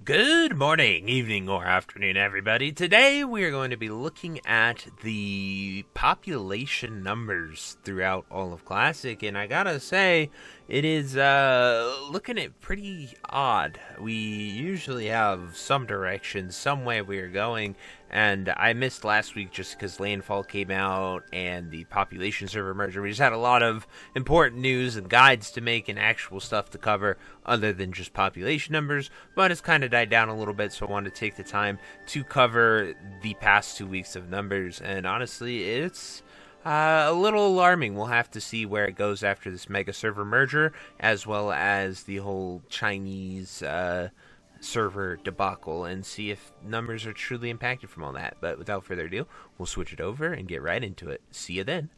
Good morning, evening, or afternoon, everybody. Today we are going to be looking at the population numbers throughout all of Classic, and I gotta say, it is looking at pretty odd. We usually have some direction, some way we are going, and I missed last week just because Landfall came out and the population server merger. We just had a lot of important news and guides to make and actual stuff to cover other than just population numbers, but it's kind of died down a little bit, so I wanted to take the time to cover the past 2 weeks of numbers, and honestly, it's a little alarming. We'll have to see where it goes after this mega server merger, as well as the whole Chinese server debacle, and see if numbers are truly impacted from all that. But without further ado, we'll switch it over and get right into it. See you then.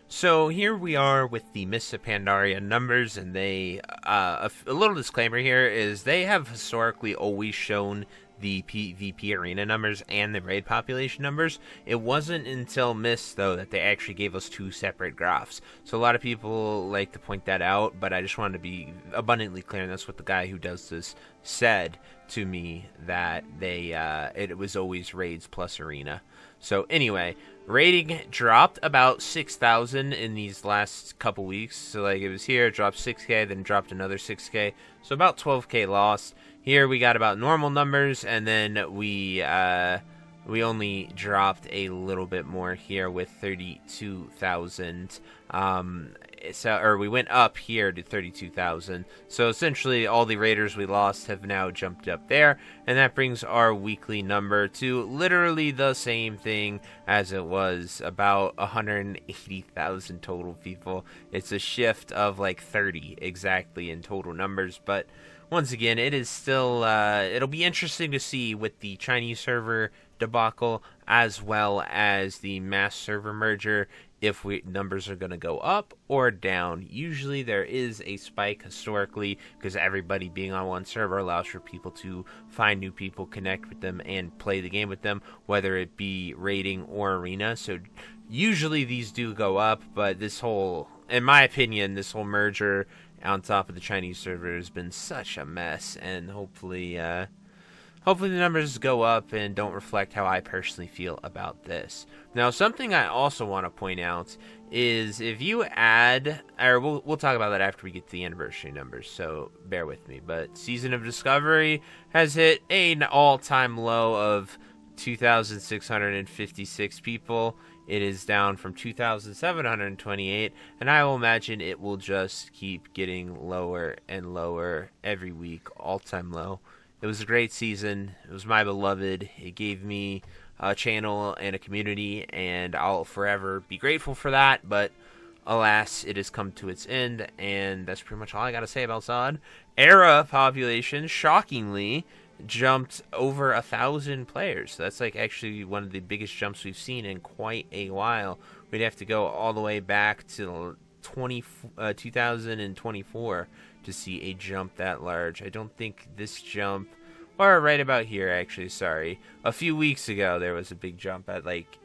So here we are with the Mists of Pandaria numbers, and they a little disclaimer here is they have historically always shown the PvP arena numbers and the raid population numbers. It wasn't until Mists, though, that they actually gave us two separate graphs. So a lot of people like to point that out, but I just wanted to be abundantly clear, and that's what the guy who does this said to me, that they it was always raids plus arena. So anyway, rating dropped about 6,000 in these last couple weeks. So like it was here, it dropped 6k, then dropped another 6k. So about 12k lost. Here we got about normal numbers, and then we only dropped a little bit more here with 32,000. Or we went up here to 32,000. So essentially all the raiders we lost have now jumped up there, and that brings our weekly number to literally the same thing as it was, about 180,000 total people. It's a shift of like 30 exactly in total numbers, but once again, it is still, it'll be interesting to see with the Chinese server debacle as well as the mass server merger if numbers are going to go up or down. Usually there is a spike historically because everybody being on one server allows for people to find new people, connect with them, and play the game with them, whether it be raiding or arena. So usually these do go up, but this whole, in my opinion, this whole merger on top of the Chinese server has been such a mess, and hopefully the numbers go up and don't reflect how I personally feel about this. Now, something I also want to point out is if you add, or we'll talk about that after we get to the anniversary numbers, so bear with me, but Season of Discovery has hit an all-time low of 2,656 people. It is down from 2,728, and I will imagine it will just keep getting lower and lower every week, all-time low. It was a great season. It was my beloved. It gave me a channel and a community, and I'll forever be grateful for that, but alas, it has come to its end, and that's pretty much all I gotta say about Zod. Era population, shockingly, jumped over 1,000 players. So that's like actually one of the biggest jumps we've seen in quite a while. We'd have to go all the way back to 2024 to see a jump that large. I don't think this jump, or right about here actually, sorry, a few weeks ago there was a big jump at like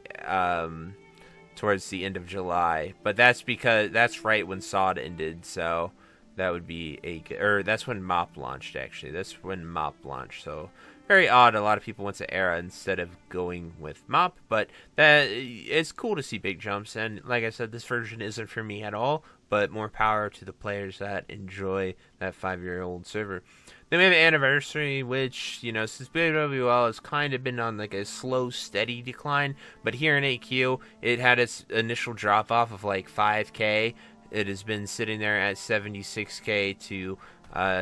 towards the end of July, but that's because that's right when SOD ended, so that would be that's when MOP launched, actually. That's when MOP launched, so very odd. A lot of people went to Era instead of going with MOP, but it's cool to see big jumps, and like I said, this version isn't for me at all, but more power to the players that enjoy that 5-year-old server. Then we have Anniversary, which, you know, since BWL has kind of been on like a slow, steady decline, but here in AQ, it had its initial drop-off of like 5k. It has been sitting there at 76k to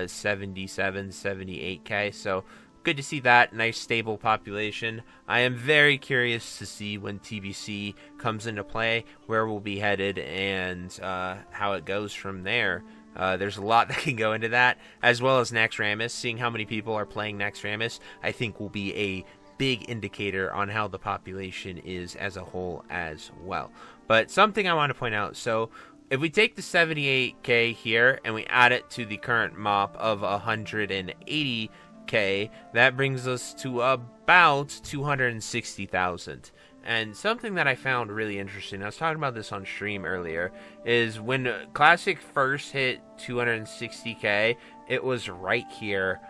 77, 78k, so good to see that nice stable population. I am very curious to see when TBC comes into play, where we'll be headed, and how it goes from there. There's a lot that can go into that, as well as Naxxramas. Seeing how many people are playing Naxxramas, I think, will be a big indicator on how the population is as a whole as well. But something I want to point out, so if we take the 78k here and we add it to the current MOP of 180k, that brings us to about 260,000. And something that I found really interesting, I was talking about this on stream earlier, is when Classic first hit 260k, it was right here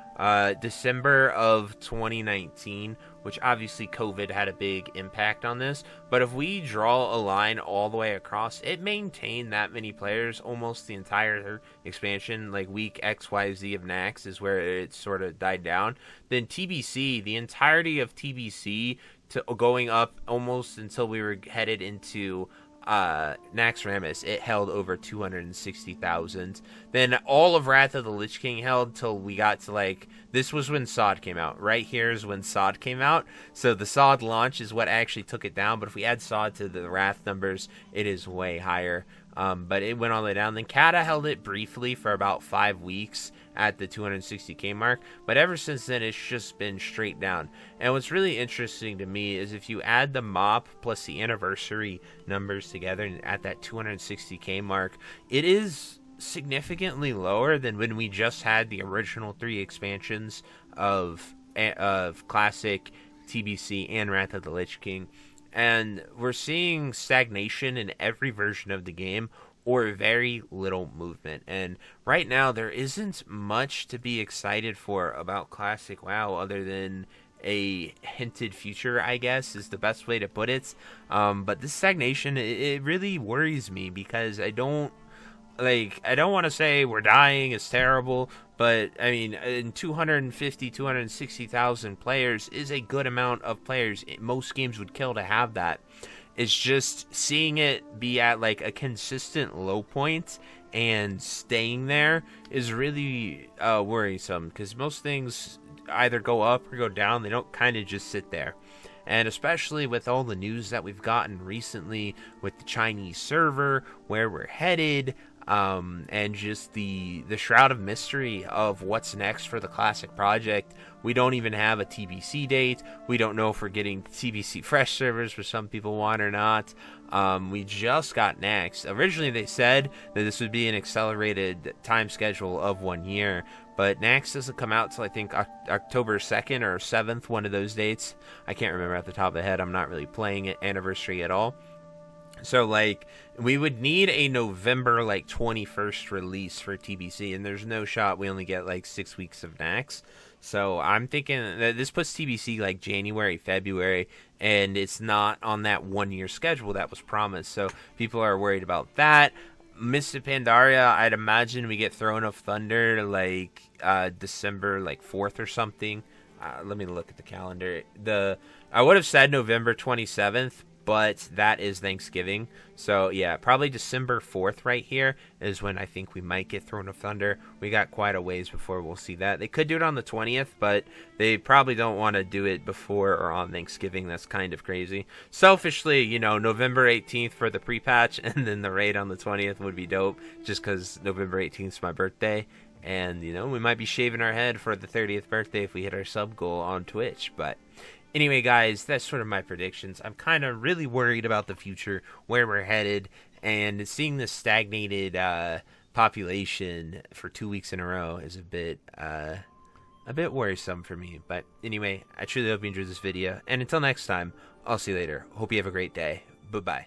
December of 2019, which obviously COVID had a big impact on this. But if we draw a line all the way across, it maintained that many players almost the entire expansion. Like week XYZ of Nax is where it sort of died down. Then TBC, the entirety of TBC going up almost until we were headed into Naxxramas, it held over 260,000. Then all of Wrath of the Lich King held till we got to like, this was when SOD came out. Right here is when SOD came out. So the SOD launch is what actually took it down. But if we add SOD to the Wrath numbers, it is way higher. But it went all the way down. Then Kata held it briefly for about 5 weeks at the 260k mark. But ever since then, it's just been straight down. And what's really interesting to me is if you add the MOP plus the anniversary numbers together at that 260k mark, it is significantly lower than when we just had the original 3 expansions of Classic, TBC, and Wrath of the Lich King. And we're seeing stagnation in every version of the game or very little movement. And right now, there isn't much to be excited for about Classic WoW other than a hinted future, I guess, is the best way to put it. But this stagnation, it really worries me because I don't want to say we're dying, it's terrible, but I mean, in 260,000 players is a good amount of players. Most games would kill to have that. It's just seeing it be at like a consistent low point and staying there is really worrisome, because most things either go up or go down. They don't kind of just sit there. And especially with all the news that we've gotten recently with the Chinese server, where we're headed, and just the shroud of mystery of what's next for the Classic project. We don't even have a TBC date. We don't know if we're getting TBC fresh servers, which some people want or not. We just got Nax. Originally, they said that this would be an accelerated time schedule of 1 year, but Nax doesn't come out till I think October 2nd or 7th, one of those dates. I can't remember at the top of the head. I'm not really playing it anniversary at all. So, like, we would need a November, 21st release for TBC, and there's no shot we only get, 6 weeks of Nax. So, I'm thinking that this puts TBC, January, February, and it's not on that 1 year schedule that was promised. So, people are worried about that. Mist of Pandaria, I'd imagine we get Throne of Thunder, December, 4th or something. Let me look at the calendar. I would have said November 27th, but that is Thanksgiving. So, yeah, probably December 4th right here is when I think we might get Throne of Thunder. We got quite a ways before we'll see that. They could do it on the 20th, but they probably don't want to do it before or on Thanksgiving. That's kind of crazy. Selfishly, November 18th for the pre-patch, and then the raid on the 20th would be dope, just because November 18th is my birthday. And, we might be shaving our head for the 30th birthday if we hit our sub goal on Twitch, but anyway, guys, that's sort of my predictions. I'm kind of really worried about the future, where we're headed, and seeing this stagnated population for 2 weeks in a row is a bit worrisome for me. But anyway, I truly hope you enjoyed this video, and until next time, I'll see you later. Hope you have a great day. Bye-bye.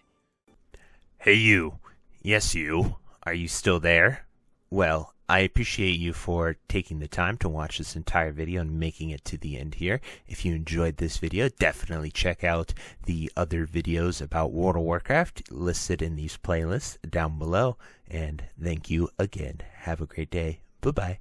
Hey you. Yes you. Are you still there? Well, I appreciate you for taking the time to watch this entire video and making it to the end here. If you enjoyed this video, definitely check out the other videos about World of Warcraft listed in these playlists down below. And thank you again. Have a great day. Bye-bye.